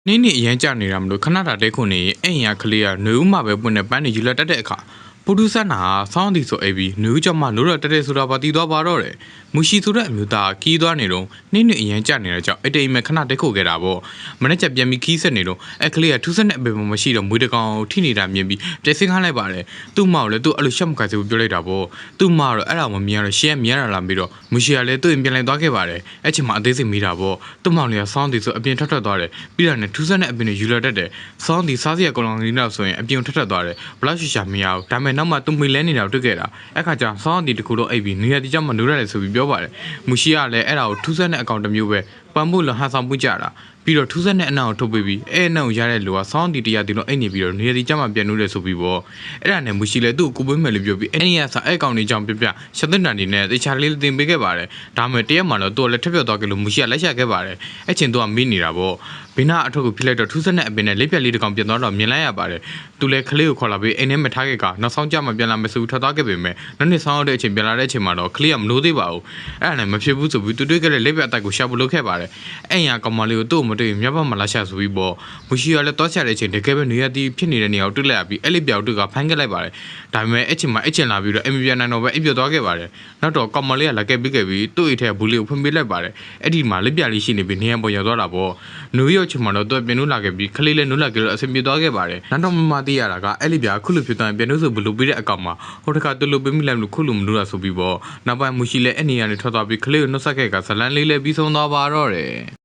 နေ့အရင်ကြနေတာမလို့ခဏတာတဲခုနေအိမ်ရကလေးကနှွေဦးမှာပဲပွင့်တဲ့ပန်းနေယူလက်တက်တဲ့အခါပူတူဆန်နာဆောင်းသည်ဆိုအိပ်ပြီးနှွေဦးကြောင့်မှနိုးရတက်တဲ့ဆိုတာပါတီးသွားပါတော့တယ်မူရှိဆိုတဲ့အမျိုးသားခီးသွားနေတော့နေ့အရင်ကြနေတဲ့ကြောင့်အတိမ်မဲ့ခဏတဲခုခဲ့တာပေါ့မနေ့ကပြန်ပြီးခီးဆက်နေတော့ကလေးကထူးဆန်းတဲ့အပေမရှိတော့မွေးတကောင်ထိနေတာမြင်ပြီးပြည့်စင်ခိုင်းလိုက်ပါတယ်သူ့မောင်လည်းသူ့အဲ့လိုရှက်မခိုင်စေဘူးပြောလိုက်တာပေါ့သူ့မောင်တော့အဲ့ဒါမမြင်ရတော့ရှက်မြင်ရလာပြီးတော့မူရှိကလည်းသူ့ရင်ပြန်လိုက်သွားခဲ့ပါတယ်အဲ့ချိန်မှာအသေးစိတ်မိတာပေါ့သူ့မောင်လည်းဆောင်းသည်ဆိုအပြင်ထွက်သွားတယ်ပြီးတော့နဲ့ထူးဆန်းတဲ့အပင်တွေယူလာတတ်တယ်ဆောင်းသည်စားစရာကောင်လေးနောက်ဆိုရင်အပြင်ထွက်သွားတယ်ဘလောက်ရှာမရဘူးဒါပေမဲ့နောက်မှသူ့မိလဲနေတာတွေ့ခဲ့တာအခါကျဆောင်းသည်တကူတော့အိပ်ပြီးနေရာတိကျမှနိုးရတယ်ဆိုပြီးပြောပါတယ်မူရှိကလည်းအဲ့ဒါကိုထူးဆန်းတဲ့အကောင့်တစ်မျိုးပဲပန်ဖို့လဟန်ဆောင်ပူးကြတာပြီးတော့ထူးဆန်းတဲ့အနောက်ကိုထုတ်ပေးပြီးအဲ့အနောက်ကိုရတဲ့လူကဆောင်းတီတရားတင်လို့အိတ်နေပြီးတော့နေရာဒီကျမှပြန်လို့လဲဆိုပြီးပေါ့အဲ့ဒါနဲ့မူရှိလဲသူ့ကိုကိုပေးမယ်လို့ပြောပြီးအဲ့ဒီကစားအဲ့ကောင်လေးကြောင့်ပြရှက်တဲ့တန်နေနဲ့တေချာလေးတင်ပေးခဲ့ပါတယ်ဒါမှတရက်မှတော့သူ့လည်းထက်ပြတ်သွားကြလို့မူရှိကလက်ရှာခဲ့ပါတယ်အဲ့ချင်းသူကမေးနေတာပေါ့ဘင်းနာအထုပ်ကိုဖိလိုက်တော့ထူးဆန်းတဲ့အပင်နဲ့လက်ပြက်လေးတစ်ကောင်ပြန်သွားတော့မြင်လိုက်ရပါတယ်သူလည်းကလေးကိုခေါ်လာပြီးအိမ်ထဲမှာထားခဲ့ကနောက်ဆောင်ကြမှပြန်လာမယ်ဆိုပြီးထွက်သွားခဲ့ပေမဲ့နောက်နေ့ဆောင်ရတဲ့အချိန်ပြန်လာတဲ့အချိန်မှာတော့ကလေးကမလို့သေးပါဘူးအဲ့ဒါနဲ့မဖြစ်ဘူးဆိုပြီးသူတွေ့ခဲ့တဲ့လက်ပြက်အတိုက်ကိုရှာဖို့လုပ်ခဲ့ပါတယ်အဲ့ရကောင်မလေးကိုသူ့ကိုမတွေ့မြတ်ဘက်မှာလာရှာဆိုပြီးပေါ့မူရှိရလည်းတောချတဲ့အချိန်တကယ်ပဲနေရသည်ဖြစ်နေတဲ့နေရာကိုတွေ့လိုက်ရပြီးအဲ့လေးပြောက်တွေကဖမ်းခဲ့လိုက်ပါတယ်ဒါပေမဲ့အဲ့ချိန်မှာအဲ့ချိန်လာပြီးတော့အမီပြန်နိုင်တော့ပဲအိပ်ပြတ်သွားခဲ့ပါတယ်နောက်တော့ကောင်မလေးကလာခဲ့ပြီးသူ့အိတ်ထဲဘူးလေးကိုဖွင့်ပေးလိုက်ပါတယ်အဲ့ဒီမှာလက်ပြလေးရှိနေပြီးနေရာပေါ်ရောက်သွားတာပေါ့နူးရောက်ချိန်မှာတော့သူပြန်လို့လာခဲ့ပြီးခလေးလည်းနူးလာခဲ့လို့အဆင်ပြေသွားခဲ့ပါတယ်နောက်တော့မသိရတာကအဲ့လေးပြခုလိုဖြစ်သွားရင်ပြန်လို့ဆိုဘလို့ပေးတဲ့အကောင်မှာဟိုတခါသူ့လိုပေးမိလိုက်လို့ခုလိုမလို့လာဆိုပြီးပေါ့နောက်ပိုင်းမူရှိလည်းအဲ့နေရာနဲ့ထွက်သွားပြီးခလေးကိုနှုတ်ဆက်ခဲ့ကဇလန်းလေးလည်းပြီးဆုံးသွားပါတော့တယ်